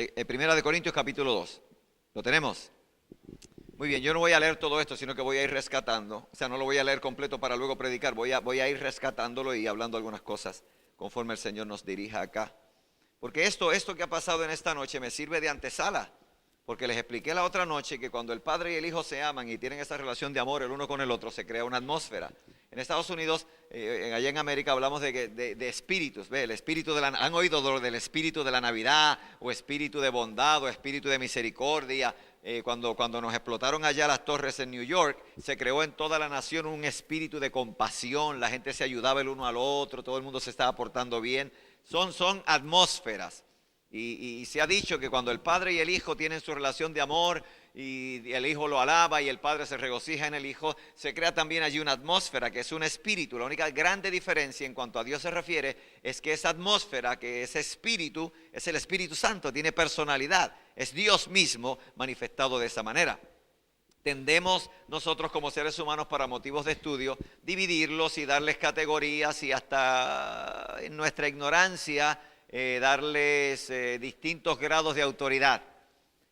Primera de Corintios capítulo 2. ¿Lo tenemos? Muy bien, yo no voy a leer todo esto, sino que voy a ir rescatando. O sea, no lo voy a leer completo para luego predicar. Voy a ir rescatándolo y hablando algunas cosas conforme el Señor nos dirija acá. Porque esto que ha pasado en esta noche me sirve de antesala. Porque les expliqué la otra noche que cuando el Padre y el Hijo se aman y tienen esa relación de amor el uno con el otro, se crea una atmósfera. En Estados Unidos, allá en América, hablamos de espíritus. ¿Ve? El espíritu ¿Han oído del espíritu de la Navidad? O espíritu de bondad, o espíritu de misericordia. Cuando nos explotaron allá las torres en New York, se creó en toda la nación un espíritu de compasión. La gente se ayudaba el uno al otro, todo el mundo se estaba portando bien. Son atmósferas. Y se ha dicho que cuando el Padre y el Hijo tienen su relación de amor y el Hijo lo alaba y el Padre se regocija en el Hijo, se crea también allí una atmósfera que es un espíritu. La única grande diferencia en cuanto a Dios se refiere es que esa atmósfera, que ese espíritu, es el Espíritu Santo, tiene personalidad, es Dios mismo manifestado de esa manera. Tendemos nosotros como seres humanos para motivos de estudio dividirlos y darles categorías y hasta en nuestra ignorancia darles distintos grados de autoridad,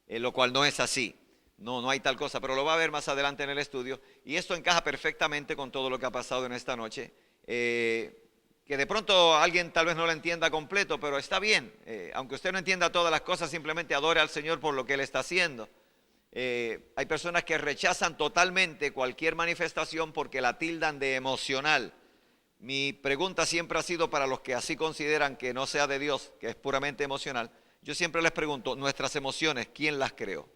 lo cual no es así. No hay tal cosa, pero lo va a ver más adelante en el estudio. Y esto encaja perfectamente con todo lo que ha pasado en esta noche. Que de pronto alguien tal vez no lo entienda completo, pero está bien. Aunque usted no entienda todas las cosas, simplemente adore al Señor por lo que Él está haciendo. Hay personas que rechazan totalmente cualquier manifestación porque la tildan de emocional. Mi pregunta siempre ha sido para los que así consideran que no sea de Dios, que es puramente emocional. Yo siempre les pregunto, nuestras emociones, ¿quién las creó?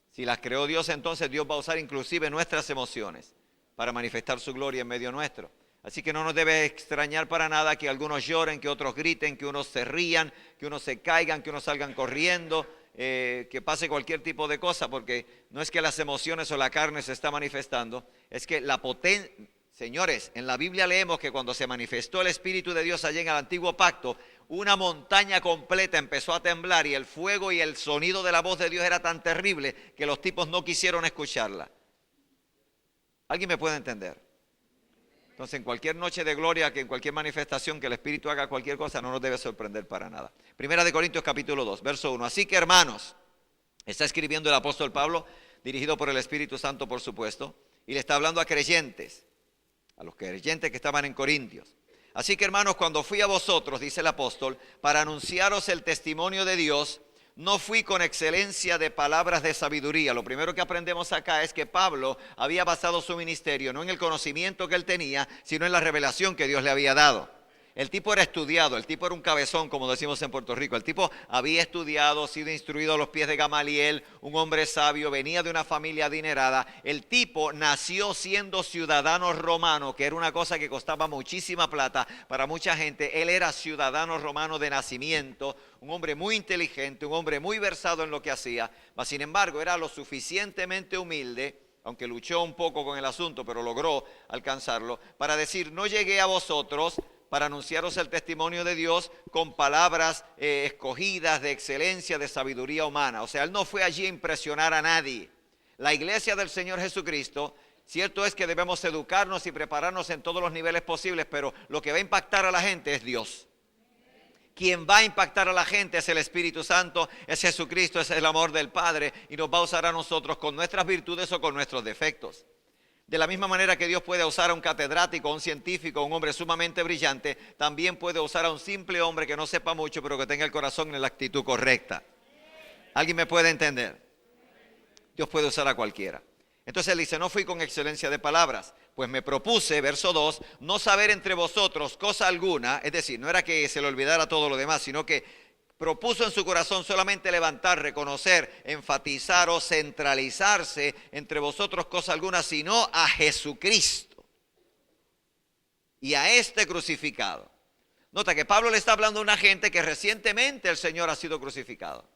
Si las creó Dios, entonces Dios va a usar inclusive nuestras emociones para manifestar su gloria en medio nuestro. Así que no nos debe extrañar para nada que algunos lloren, que otros griten, que unos se rían, que unos se caigan, que unos salgan corriendo, que pase cualquier tipo de cosa, porque no es que las emociones o la carne se está manifestando, es que la potencia... Señores, en la Biblia leemos que cuando se manifestó el Espíritu de Dios allá en el Antiguo Pacto, una montaña completa empezó a temblar y el fuego y el sonido de la voz de Dios era tan terrible que los tipos no quisieron escucharla. ¿Alguien me puede entender? Entonces, en cualquier noche de gloria, que en cualquier manifestación que el Espíritu haga cualquier cosa, no nos debe sorprender para nada. Primera de Corintios capítulo 2, verso 1. Así que, hermanos, está escribiendo el apóstol Pablo, dirigido por el Espíritu Santo, por supuesto, y le está hablando a creyentes. A los creyentes que estaban en Corintios. Así que, hermanos, cuando fui a vosotros, dice el apóstol, para anunciaros el testimonio de Dios, no fui con excelencia de palabras de sabiduría. Lo primero que aprendemos acá es que Pablo había basado su ministerio no en el conocimiento que él tenía, sino en la revelación que Dios le había dado. El tipo era estudiado, el tipo era un cabezón, como decimos en Puerto Rico. El tipo había estudiado, sido instruido a los pies de Gamaliel, un hombre sabio, venía de una familia adinerada. El tipo nació siendo ciudadano romano, que era una cosa que costaba muchísima plata para mucha gente. Él era ciudadano romano de nacimiento, un hombre muy inteligente, un hombre muy versado en lo que hacía. Mas, sin embargo, era lo suficientemente humilde, aunque luchó un poco con el asunto, pero logró alcanzarlo, para decir, no llegué a vosotros para anunciaros el testimonio de Dios con palabras escogidas de excelencia, de sabiduría humana. O sea, él no fue allí a impresionar a nadie. La iglesia del Señor Jesucristo, cierto es que debemos educarnos y prepararnos en todos los niveles posibles, pero lo que va a impactar a la gente es Dios. Quien va a impactar a la gente es el Espíritu Santo, es Jesucristo, es el amor del Padre, y nos va a usar a nosotros con nuestras virtudes o con nuestros defectos. De la misma manera que Dios puede usar a un catedrático, a un científico, a un hombre sumamente brillante, también puede usar a un simple hombre que no sepa mucho, pero que tenga el corazón en la actitud correcta. ¿Alguien me puede entender? Dios puede usar a cualquiera. Entonces él dice, no fui con excelencia de palabras, pues me propuse, verso 2, no saber entre vosotros cosa alguna, es decir, no era que se le olvidara todo lo demás, sino que propuso en su corazón solamente levantar, reconocer, enfatizar o centralizarse entre vosotros cosa alguna, sino a Jesucristo y a este crucificado. Nota que Pablo le está hablando a una gente que recientemente el Señor ha sido crucificado.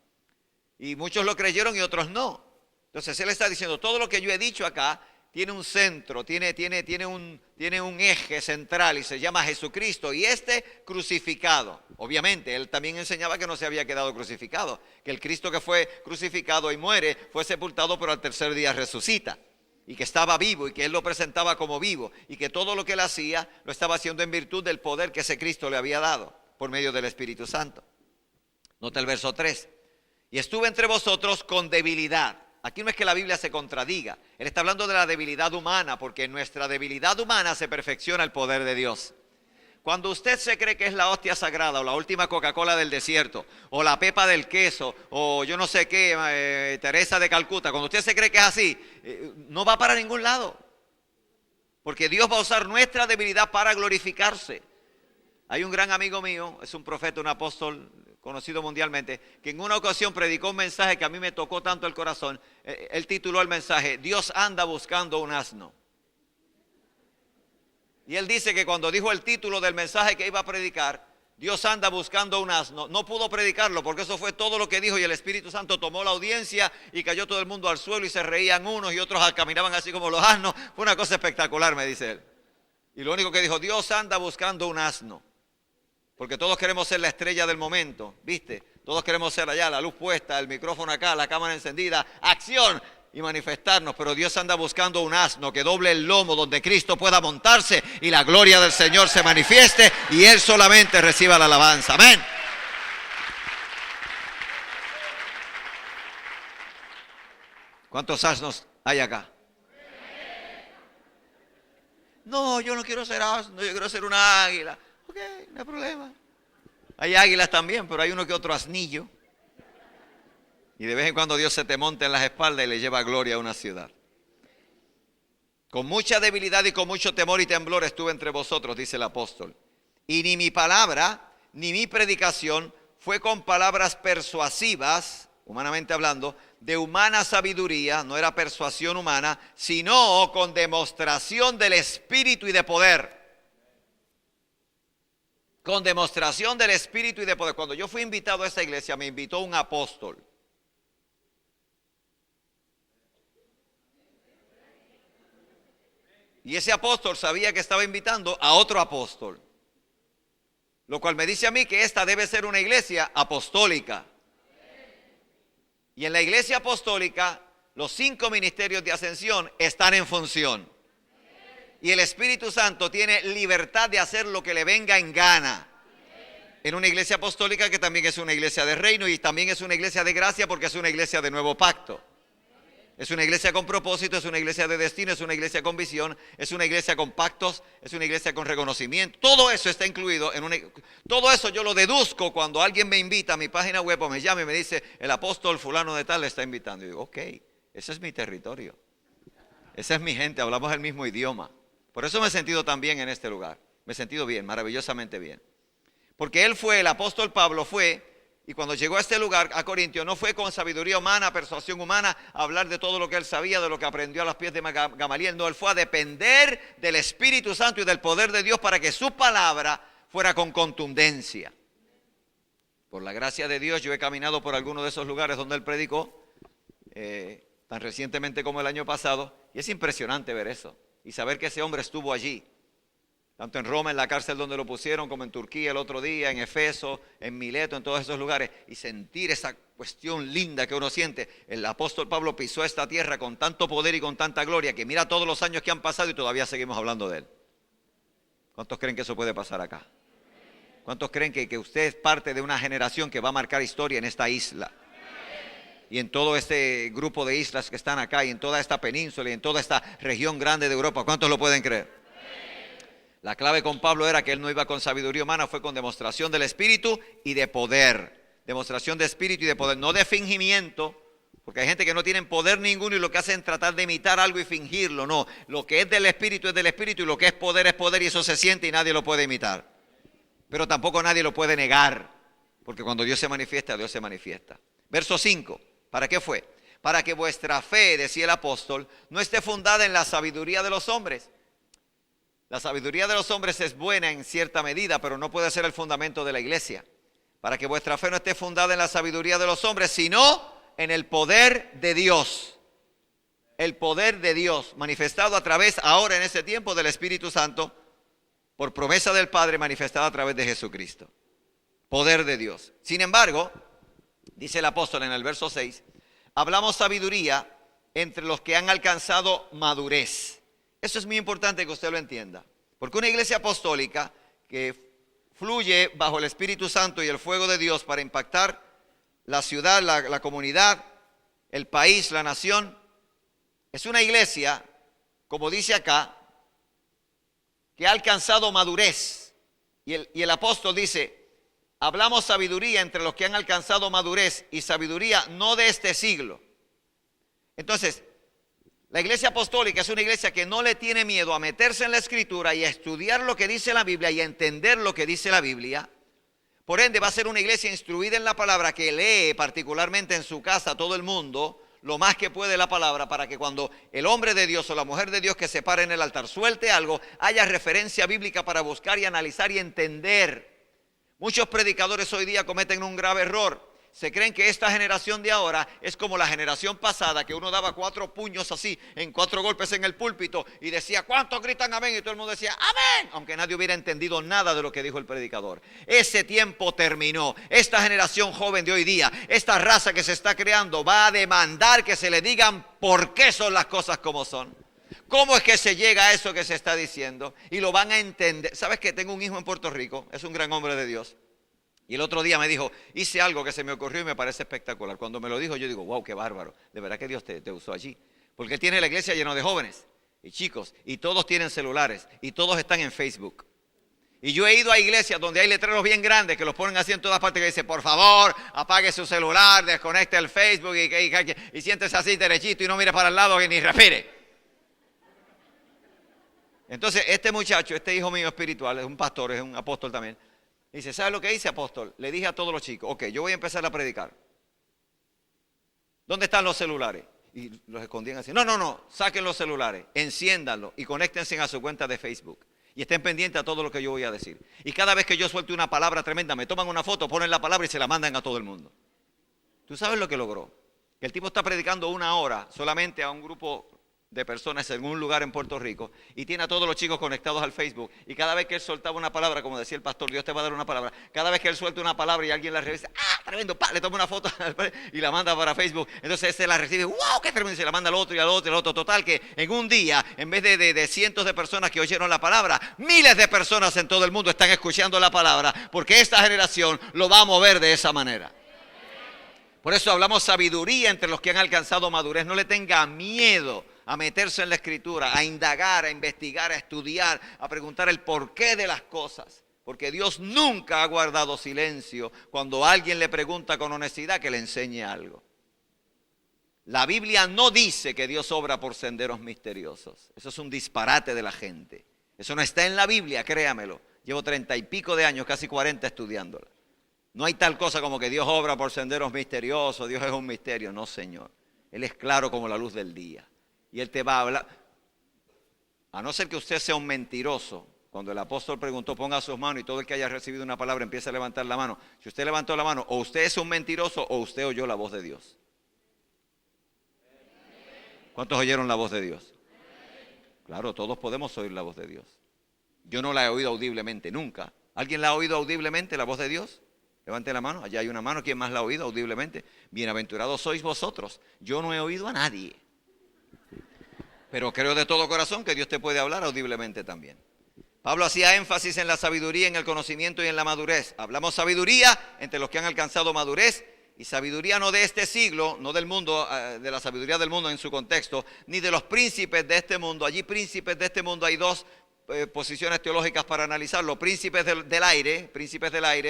Y muchos lo creyeron y otros no. Entonces él está diciendo, todo lo que yo he dicho acá tiene un centro, tiene un eje central y se llama Jesucristo y este crucificado. Obviamente, él también enseñaba que no se había quedado crucificado, que el Cristo que fue crucificado y muere fue sepultado, pero al tercer día resucita. Y que estaba vivo y que él lo presentaba como vivo y que todo lo que él hacía lo estaba haciendo en virtud del poder que ese Cristo le había dado por medio del Espíritu Santo. Nota el verso 3. Y estuve entre vosotros con debilidad. Aquí no es que la Biblia se contradiga. Él está hablando de la debilidad humana, porque en nuestra debilidad humana se perfecciona el poder de Dios. Cuando usted se cree que es la hostia sagrada, o la última Coca-Cola del desierto, o la pepa del queso, o yo no sé qué, Teresa de Calcuta, cuando usted se cree que es así, no va para ningún lado. Porque Dios va a usar nuestra debilidad para glorificarse. Hay un gran amigo mío, es un profeta, un apóstol conocido mundialmente, que en una ocasión predicó un mensaje que a mí me tocó tanto el corazón. Él tituló el mensaje, Dios anda buscando un asno. Y él dice que cuando dijo el título del mensaje que iba a predicar, Dios anda buscando un asno, no pudo predicarlo porque eso fue todo lo que dijo y el Espíritu Santo tomó la audiencia y cayó todo el mundo al suelo y se reían unos y otros caminaban así como los asnos. Fue una cosa espectacular, me dice él. Y lo único que dijo, Dios anda buscando un asno. Porque todos queremos ser la estrella del momento, ¿viste? Todos queremos ser allá, la luz puesta, el micrófono acá, la cámara encendida, acción y manifestarnos. Pero Dios anda buscando un asno que doble el lomo donde Cristo pueda montarse y la gloria del Señor se manifieste y Él solamente reciba la alabanza. Amén. ¿Cuántos asnos hay acá? No, yo no quiero ser asno, yo quiero ser una águila. Ok, no hay problema. Hay águilas también, pero hay uno que otro asnillo. Y de vez en cuando Dios se te monta en las espaldas y le lleva gloria a una ciudad. Con mucha debilidad y con mucho temor y temblor estuve entre vosotros, dice el apóstol. Y ni mi palabra, ni mi predicación fue con palabras persuasivas, humanamente hablando, de humana sabiduría, no era persuasión humana, sino con demostración del Espíritu y de poder. Con demostración del Espíritu y de poder. Cuando yo fui invitado a esa iglesia, me invitó un apóstol. Y ese apóstol sabía que estaba invitando a otro apóstol. Lo cual me dice a mí que esta debe ser una iglesia apostólica. Y en la iglesia apostólica, los 5 ministerios de ascensión están en función. Y el Espíritu Santo tiene libertad de hacer lo que le venga en gana. En una iglesia apostólica que también es una iglesia de reino y también es una iglesia de gracia porque es una iglesia de nuevo pacto. Es una iglesia con propósito, es una iglesia de destino, es una iglesia con visión, es una iglesia con pactos, es una iglesia con reconocimiento. Todo eso está incluido en una... Todo eso yo lo deduzco cuando alguien me invita a mi página web o me llama y me dice, el apóstol fulano de tal le está invitando. Y digo, ok, ese es mi territorio. Esa es mi gente, hablamos el mismo idioma. Por eso me he sentido tan bien en este lugar. Me he sentido bien, maravillosamente bien. Porque él fue, el apóstol Pablo fue... Y cuando llegó a este lugar, a Corintio, no fue con sabiduría humana, persuasión humana, a hablar de todo lo que él sabía, de lo que aprendió a los pies de Gamaliel. No, él fue a depender del Espíritu Santo y del poder de Dios para que su palabra fuera con contundencia. Por la gracia de Dios, yo he caminado por algunos de esos lugares donde él predicó, tan recientemente como el año pasado, y es impresionante ver eso, y saber que ese hombre estuvo allí. Tanto en Roma, en la cárcel donde lo pusieron, como en Turquía el otro día, en Efeso, en Mileto, en todos esos lugares. Y sentir esa cuestión linda que uno siente. El apóstol Pablo pisó esta tierra con tanto poder y con tanta gloria que mira todos los años que han pasado y todavía seguimos hablando de él. ¿Cuántos creen que eso puede pasar acá? ¿Cuántos creen que usted es parte de una generación que va a marcar historia en esta isla? Y en todo este grupo de islas que están acá, y en toda esta península, y en toda esta región grande de Europa. ¿Cuántos lo pueden creer? La clave con Pablo era que él no iba con sabiduría humana, fue con demostración del Espíritu y de poder. Demostración de Espíritu y de poder, no de fingimiento, porque hay gente que no tiene poder ninguno y lo que hace es tratar de imitar algo y fingirlo. No, lo que es del Espíritu y lo que es poder y eso se siente y nadie lo puede imitar. Pero tampoco nadie lo puede negar, porque cuando Dios se manifiesta, Dios se manifiesta. Verso 5, ¿para qué fue? Para que vuestra fe, decía el apóstol, no esté fundada en la sabiduría de los hombres. La sabiduría de los hombres es buena en cierta medida, pero no puede ser el fundamento de la iglesia. Para que vuestra fe no esté fundada en la sabiduría de los hombres, sino en el poder de Dios. El poder de Dios manifestado a través, ahora en ese tiempo, del Espíritu Santo, por promesa del Padre manifestada a través de Jesucristo. Poder de Dios. Sin embargo, dice el apóstol en el verso 6, hablamos sabiduría entre los que han alcanzado madurez. Eso es muy importante que usted lo entienda, porque una iglesia apostólica que fluye bajo el Espíritu Santo y el fuego de Dios para impactar la ciudad, la comunidad, el país, la nación. Es una iglesia, como dice acá, que ha alcanzado madurez. Y el apóstol dice, hablamos sabiduría entre los que han alcanzado madurez y sabiduría no de este siglo. Entonces, la iglesia apostólica es una iglesia que no le tiene miedo a meterse en la escritura y a estudiar lo que dice la Biblia y a entender lo que dice la Biblia. Por ende, va a ser una iglesia instruida en la palabra, que lee particularmente en su casa todo el mundo lo más que puede la palabra, para que cuando el hombre de Dios o la mujer de Dios que se pare en el altar suelte algo, haya referencia bíblica para buscar y analizar y entender. Muchos predicadores hoy día cometen un grave error. Se creen que esta generación de ahora es como la generación pasada, que uno daba 4 puños así, en 4 golpes en el púlpito, y decía, ¿cuántos gritan amén? Y todo el mundo decía, amén, aunque nadie hubiera entendido nada de lo que dijo el predicador. Ese tiempo terminó. Esta generación joven de hoy día, esta raza que se está creando, va a demandar que se le digan por qué son las cosas como son. ¿Cómo es que se llega a eso que se está diciendo? Y lo van a entender. ¿Sabes qué? Tengo un hijo en Puerto Rico, es un gran hombre de Dios. Y el otro día me dijo, hice algo que se me ocurrió y me parece espectacular. Cuando me lo dijo, yo digo, wow, qué bárbaro. De verdad que Dios te usó allí. Porque él tiene la iglesia llena de jóvenes y chicos, y todos tienen celulares, y todos están en Facebook. Y yo he ido a iglesias donde hay letreros bien grandes que los ponen así en todas partes, que dice, por favor, apague su celular, desconecte el Facebook y siéntese así derechito y no mire para el lado ni respire. Entonces, este muchacho, este hijo mío espiritual, es un pastor, es un apóstol también. Dice, ¿sabes lo que hice, apóstol? Le dije a todos los chicos, ok, yo voy a empezar a predicar. ¿Dónde están los celulares? Y los escondían así. No, saquen los celulares, enciéndanlos y conéctense a su cuenta de Facebook. Y estén pendientes a todo lo que yo voy a decir. Y cada vez que yo suelte una palabra tremenda, me toman una foto, ponen la palabra y se la mandan a todo el mundo. ¿Tú sabes lo que logró? Que el tipo está predicando 1 hora solamente a un grupo de personas en un lugar en Puerto Rico y tiene a todos los chicos conectados al Facebook, y cada vez que él soltaba una palabra, como decía el pastor, Dios te va a dar una palabra, cada vez que él suelta una palabra y alguien la revisa, tremendo, le toma una foto y la manda para Facebook, entonces ese la recibe, wow, qué tremendo, y se la manda al otro y al otro y al otro, total que en un día, en vez de cientos de personas que oyeron la palabra, miles de personas en todo el mundo están escuchando la palabra, porque esta generación lo va a mover de esa manera. Por eso hablamos sabiduría entre los que han alcanzado madurez. No le tenga miedo a meterse en la escritura, a indagar, a investigar, a estudiar, a preguntar el porqué de las cosas. Porque Dios nunca ha guardado silencio cuando alguien le pregunta con honestidad que le enseñe algo. La Biblia no dice que Dios obra por senderos misteriosos. Eso es un disparate de la gente. Eso no está en la Biblia, créamelo. Llevo 30 y pico de años, casi 40 estudiándola. No hay tal cosa como que Dios obra por senderos misteriosos, Dios es un misterio. No, Señor. Él es claro como la luz del día. Y Él te va a hablar. A no ser que usted sea un mentiroso. Cuando el apóstol preguntó, ponga sus manos, y todo el que haya recibido una palabra empieza a levantar la mano. Si usted levantó la mano, o usted es un mentiroso o usted oyó la voz de Dios. ¿Cuántos oyeron la voz de Dios? Claro, todos podemos oír la voz de Dios. Yo no la he oído audiblemente nunca. ¿Alguien la ha oído audiblemente, la voz de Dios? Levante la mano, allá hay una mano. ¿Quién más la ha oído audiblemente? Bienaventurados sois vosotros. Yo no he oído a nadie. Pero creo de todo corazón que Dios te puede hablar audiblemente también. Pablo hacía énfasis en la sabiduría, en el conocimiento y en la madurez. Hablamos sabiduría entre los que han alcanzado madurez, y sabiduría no de este siglo, no del mundo, de la sabiduría del mundo en su contexto, ni de los príncipes de este mundo. Allí príncipes de este mundo hay dos posiciones teológicas para analizarlo: príncipes del aire,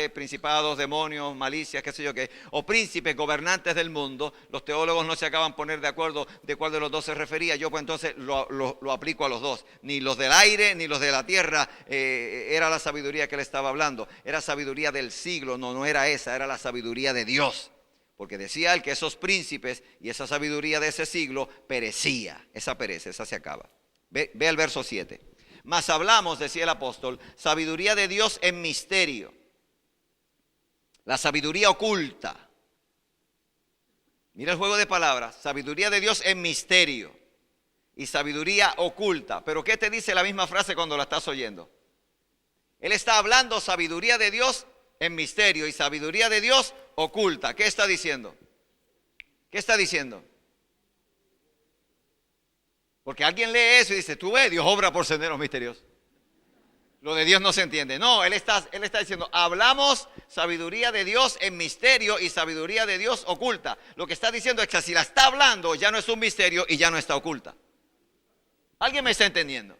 principados, demonios, malicias, qué sé yo qué, o príncipes gobernantes del mundo. Los teólogos no se acaban de poner de acuerdo de cuál de los dos se refería. Yo pues entonces lo aplico a los dos. Ni los del aire ni los de la tierra era la sabiduría que él estaba hablando. Era sabiduría del siglo, no era esa, era la sabiduría de Dios. Porque decía él que esos príncipes y esa sabiduría de ese siglo perecía. Esa perece, esa se acaba. Ve el verso 7. Mas hablamos, decía el apóstol, sabiduría de Dios en misterio. La sabiduría oculta. Mira el juego de palabras. Sabiduría de Dios en misterio y sabiduría oculta. Pero ¿qué te dice la misma frase cuando la estás oyendo? Él está hablando sabiduría de Dios en misterio y sabiduría de Dios oculta. ¿Qué está diciendo? ¿Qué está diciendo? Porque alguien lee eso y dice, tú ves, Dios obra por senderos misteriosos. Lo de Dios no se entiende. No, él está diciendo, hablamos sabiduría de Dios en misterio y sabiduría de Dios oculta. Lo que está diciendo es que si la está hablando, ya no es un misterio y ya no está oculta. ¿Alguien me está entendiendo?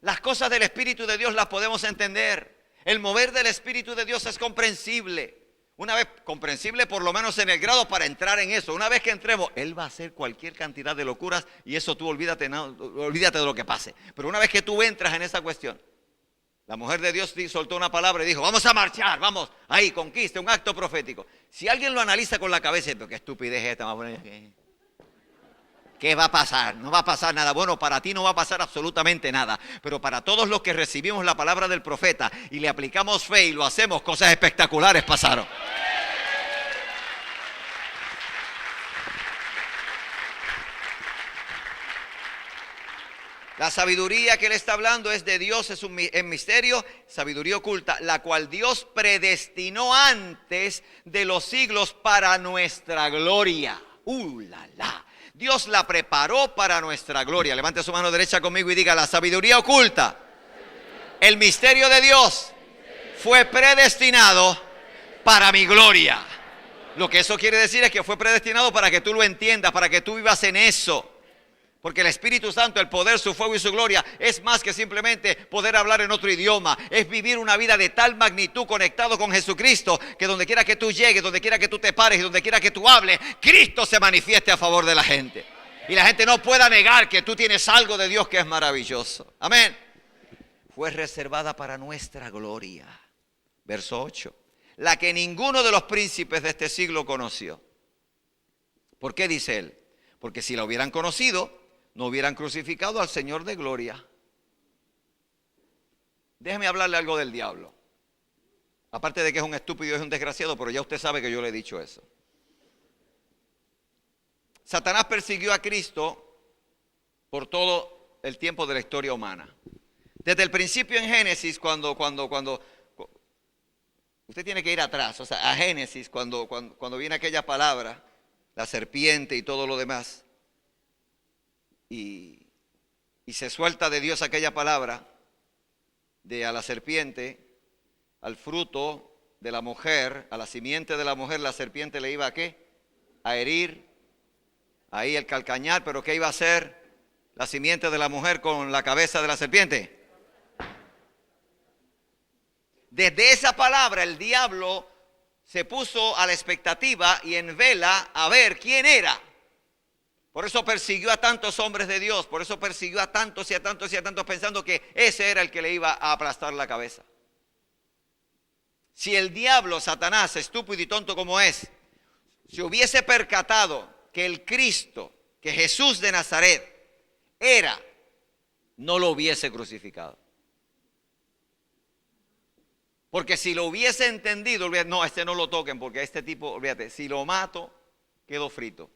Las cosas del Espíritu de Dios las podemos entender. El mover del Espíritu de Dios es comprensible. Una vez comprensible por lo menos en el grado para entrar en eso. Una vez que entremos, Él va a hacer cualquier cantidad de locuras y eso tú olvídate de lo que pase. Pero una vez que tú entras en esa cuestión, la mujer de Dios soltó una palabra y dijo, vamos a marchar, vamos, ahí, conquista, un acto profético. Si alguien lo analiza con la cabeza, pero qué estupidez es esta, vamos a poner, ¿qué va a pasar? No va a pasar nada. Bueno, para ti no va a pasar absolutamente nada. Pero para todos los que recibimos la palabra del profeta y le aplicamos fe y lo hacemos, cosas espectaculares pasaron. La sabiduría que él está hablando es de Dios, es en misterio, sabiduría oculta, la cual Dios predestinó antes de los siglos para nuestra gloria. La, la. Dios la preparó para nuestra gloria. Levante su mano derecha conmigo y diga, la sabiduría oculta, el misterio de Dios fue predestinado para mi gloria. Lo que eso quiere decir es que fue predestinado para que tú lo entiendas, para que tú vivas en eso. Porque el Espíritu Santo, el poder, su fuego y su gloria es más que simplemente poder hablar en otro idioma. Es vivir una vida de tal magnitud conectado con Jesucristo que donde quiera que tú llegues, donde quiera que tú te pares y donde quiera que tú hables, Cristo se manifieste a favor de la gente. Y la gente no pueda negar que tú tienes algo de Dios que es maravilloso. Amén. Fue reservada para nuestra gloria. Verso 8. La que ninguno de los príncipes de este siglo conoció. ¿Por qué dice él? Porque si la hubieran conocido, no hubieran crucificado al Señor de gloria. Déjeme hablarle algo del diablo. Aparte de que es un estúpido y es un desgraciado, pero ya usted sabe que yo le he dicho eso. Satanás persiguió a Cristo por todo el tiempo de la historia humana. Desde el principio en Génesis, cuando usted tiene que ir atrás, o sea, a Génesis, cuando viene aquella palabra, la serpiente y todo lo demás, y se suelta de Dios aquella palabra, de a la serpiente, al fruto de la mujer, a la simiente de la mujer, la serpiente le iba a ¿qué? A herir, ahí el calcañar, pero ¿qué iba a hacer la simiente de la mujer con la cabeza de la serpiente? Desde esa palabra el diablo se puso a la expectativa y en vela a ver quién era. Por eso persiguió a tantos hombres de Dios, por eso persiguió a tantos y a tantos y a tantos pensando que ese era el que le iba a aplastar la cabeza. Si el diablo, Satanás, estúpido y tonto como es, se hubiese percatado que el Cristo, que Jesús de Nazaret era, no lo hubiese crucificado. Porque si lo hubiese entendido, no, a este no lo toquen porque a este tipo, olvídate, si lo mato, quedo frito.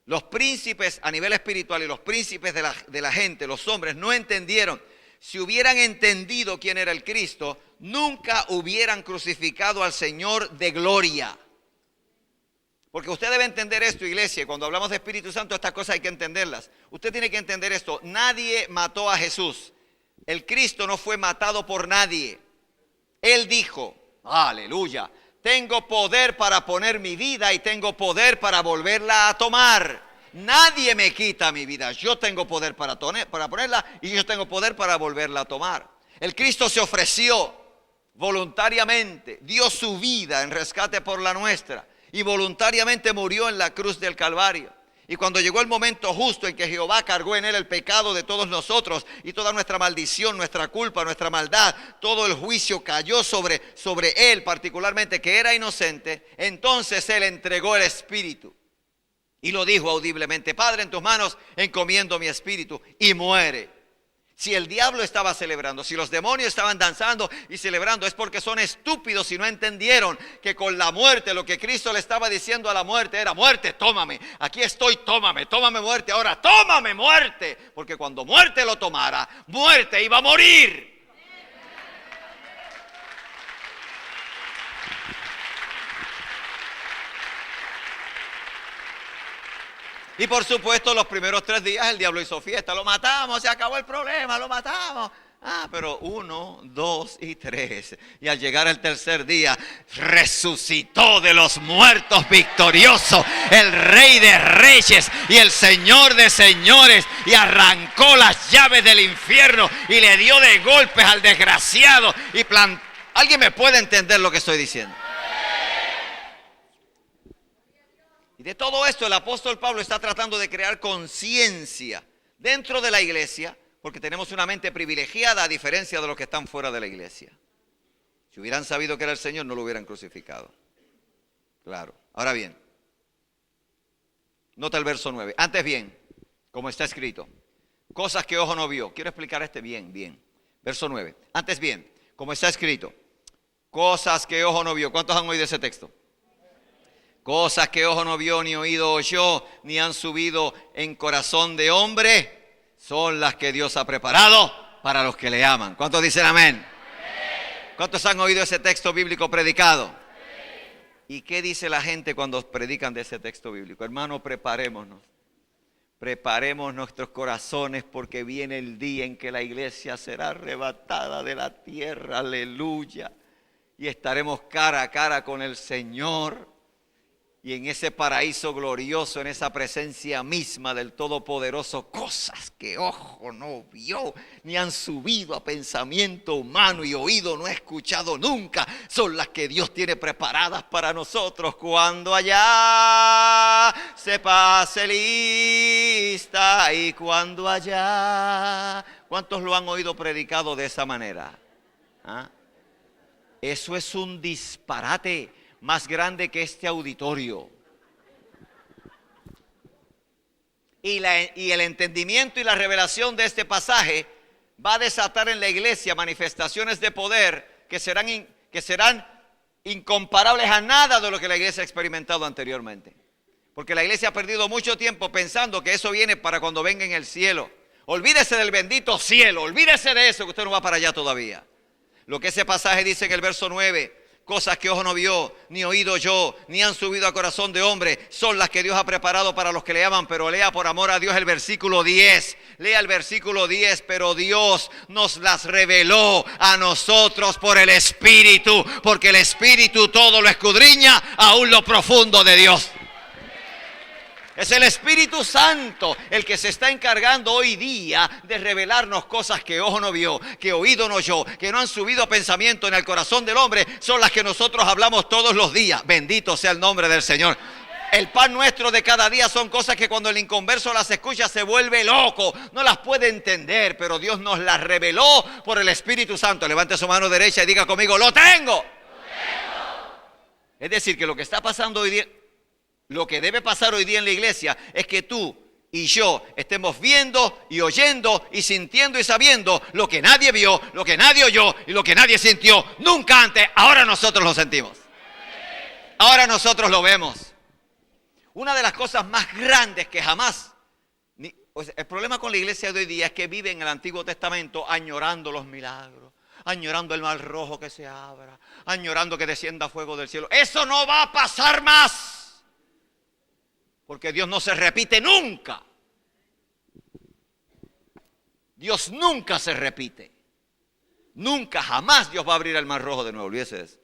Los príncipes a nivel espiritual y los príncipes de la gente, los hombres, no entendieron. Si hubieran entendido quién era el Cristo, nunca hubieran crucificado al Señor de gloria. Porque usted debe entender esto, iglesia, y cuando hablamos de Espíritu Santo, estas cosas hay que entenderlas. Usted tiene que entender esto, nadie mató a Jesús. El Cristo no fue matado por nadie. Él dijo, aleluya, tengo poder para poner mi vida y tengo poder para volverla a tomar. Nadie me quita mi vida. Yo tengo poder para ponerla y yo tengo poder para volverla a tomar. El Cristo se ofreció voluntariamente, dio su vida en rescate por la nuestra y voluntariamente murió en la cruz del Calvario. Y cuando llegó el momento justo en que Jehová cargó en él el pecado de todos nosotros y toda nuestra maldición, nuestra culpa, nuestra maldad, todo el juicio cayó sobre él particularmente, que era inocente, entonces él entregó el Espíritu y lo dijo audiblemente, Padre, en tus manos encomiendo mi espíritu, y muere. Si el diablo estaba celebrando, si los demonios estaban danzando y celebrando, es porque son estúpidos y no entendieron que con la muerte, lo que Cristo le estaba diciendo a la muerte era, muerte, tómame, aquí estoy, tómame muerte, ahora tómame muerte, porque cuando muerte lo tomara, muerte iba a morir. Y por supuesto, los primeros 3 días el diablo hizo fiesta. Lo matamos, se acabó el problema, lo matamos. Pero 1, 2 y 3. Y al llegar el tercer día, resucitó de los muertos victorioso, el Rey de Reyes y el Señor de Señores. Y arrancó las llaves del infierno y le dio de golpes al desgraciado. ¿Alguien me puede entender lo que estoy diciendo? Y de todo esto el apóstol Pablo está tratando de crear conciencia dentro de la iglesia, porque tenemos una mente privilegiada a diferencia de los que están fuera de la iglesia. Si hubieran sabido que era el Señor, no lo hubieran crucificado. Claro. Ahora bien, nota el verso 9. Antes bien, como está escrito, cosas que ojo no vio. Quiero explicar bien. Verso 9. Antes bien, como está escrito, cosas que ojo no vio. ¿Cuántos han oído ese texto? Cosas que ojo no vio, ni oído oyó, ni han subido en corazón de hombre, son las que Dios ha preparado para los que le aman. ¿Cuántos dicen amén? ¿Cuántos han oído ese texto bíblico predicado? ¿Y qué dice la gente cuando predican de ese texto bíblico? Hermano, preparémonos. Preparemos nuestros corazones porque viene el día en que la iglesia será arrebatada de la tierra. Aleluya. Y estaremos cara a cara con el Señor. Y en ese paraíso glorioso, en esa presencia misma del Todopoderoso, cosas que ojo no vio, ni han subido a pensamiento humano y oído no ha escuchado nunca, son las que Dios tiene preparadas para nosotros cuando allá se pase lista y cuando allá. ¿Cuántos lo han oído predicado de esa manera? Eso es un disparate más grande que este auditorio. Y el entendimiento y la revelación de este pasaje va a desatar en la iglesia manifestaciones de poder que serán incomparables a nada de lo que la iglesia ha experimentado anteriormente. Porque la iglesia ha perdido mucho tiempo pensando que eso viene para cuando venga en el cielo. Olvídese del bendito cielo, olvídese de eso, que usted no va para allá todavía. Lo que ese pasaje dice en el verso 9, cosas que ojo no vio, ni oído oyó, ni han subido a corazón de hombre, son las que Dios ha preparado para los que le aman. Pero lea por amor a Dios el versículo 10. Lea el versículo 10. Pero Dios nos las reveló a nosotros por el Espíritu, porque el Espíritu todo lo escudriña, aún lo profundo de Dios. Es el Espíritu Santo el que se está encargando hoy día de revelarnos cosas que ojo no vio, que oído no oyó, que no han subido a pensamiento en el corazón del hombre. Son las que nosotros hablamos todos los días. Bendito sea el nombre del Señor. El pan nuestro de cada día son cosas que cuando el inconverso las escucha se vuelve loco. No las puede entender, pero Dios nos las reveló por el Espíritu Santo. Levante su mano derecha y diga conmigo, ¡lo tengo! Es decir, que lo que está pasando hoy día, lo que debe pasar hoy día en la iglesia es que tú y yo estemos viendo y oyendo y sintiendo y sabiendo lo que nadie vio, lo que nadie oyó y lo que nadie sintió nunca antes. Ahora nosotros lo sentimos. Ahora nosotros lo vemos. Una de las cosas más grandes que jamás... el problema con la iglesia de hoy día es que vive en el Antiguo Testamento añorando los milagros, añorando el mar rojo que se abra, añorando que descienda fuego del cielo. Eso no va a pasar más. Porque Dios no se repite nunca. Dios nunca se repite. Nunca, jamás Dios va a abrir el mar rojo de nuevo. Olvídese de eso.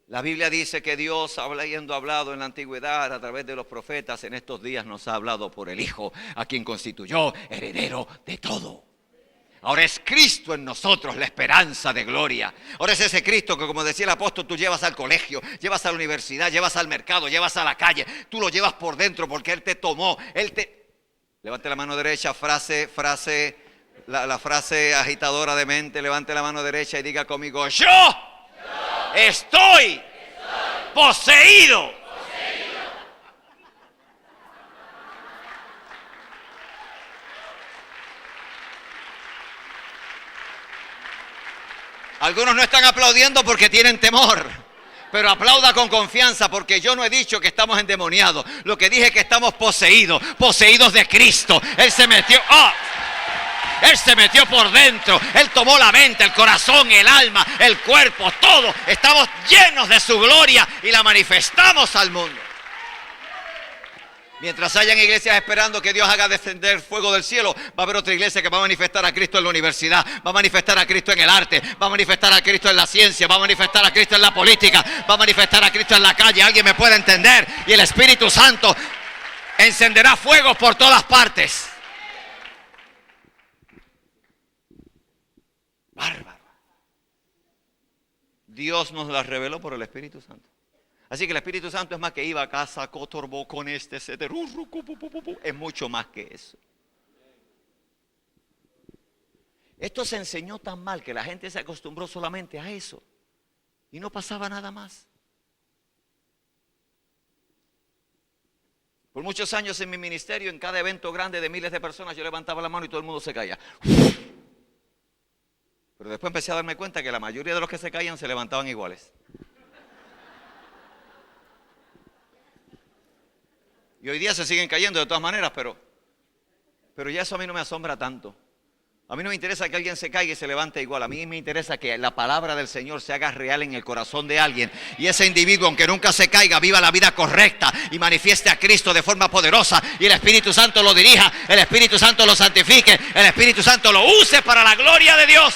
La Biblia dice que Dios, habiendo hablado en la antigüedad a través de los profetas, en estos días nos ha hablado por el Hijo, a quien constituyó heredero de todo. Ahora es Cristo en nosotros la esperanza de gloria. Ahora es ese Cristo que, como decía el apóstol, tú llevas al colegio, llevas a la universidad, llevas al mercado, llevas a la calle. Tú lo llevas por dentro porque Él te tomó. Levante la mano derecha, la frase agitadora de mente. Levante la mano derecha y diga conmigo, yo estoy poseído. Algunos no están aplaudiendo porque tienen temor, pero aplauda con confianza porque yo no he dicho que estamos endemoniados. Lo que dije es que estamos poseídos de Cristo. Él se metió. Él se metió por dentro. Él tomó la mente, el corazón, el alma, el cuerpo, todo. Estamos llenos de su gloria y la manifestamos al mundo. Mientras hayan iglesias esperando que Dios haga descender fuego del cielo, va a haber otra iglesia que va a manifestar a Cristo en la universidad, va a manifestar a Cristo en el arte, va a manifestar a Cristo en la ciencia, va a manifestar a Cristo en la política, va a manifestar a Cristo en la calle. Alguien me puede entender. Y el Espíritu Santo encenderá fuegos por todas partes. Bárbaro. Dios nos la reveló por el Espíritu Santo. Así que el Espíritu Santo es más que iba a casa, cotorbó con este, etcétera. Es mucho más que eso. Esto se enseñó tan mal que la gente se acostumbró solamente a eso. Y no pasaba nada más. Por muchos años en mi ministerio, en cada evento grande de miles de personas, yo levantaba la mano y todo el mundo se caía. Pero después empecé a darme cuenta que la mayoría de los que se caían se levantaban iguales. Y hoy día se siguen cayendo de todas maneras, pero ya eso a mí no me asombra tanto. A mí no me interesa que alguien se caiga y se levante igual. A mí me interesa que la palabra del Señor se haga real en el corazón de alguien. Y ese individuo, aunque nunca se caiga, viva la vida correcta y manifieste a Cristo de forma poderosa. Y el Espíritu Santo lo dirija, el Espíritu Santo lo santifique, el Espíritu Santo lo use para la gloria de Dios.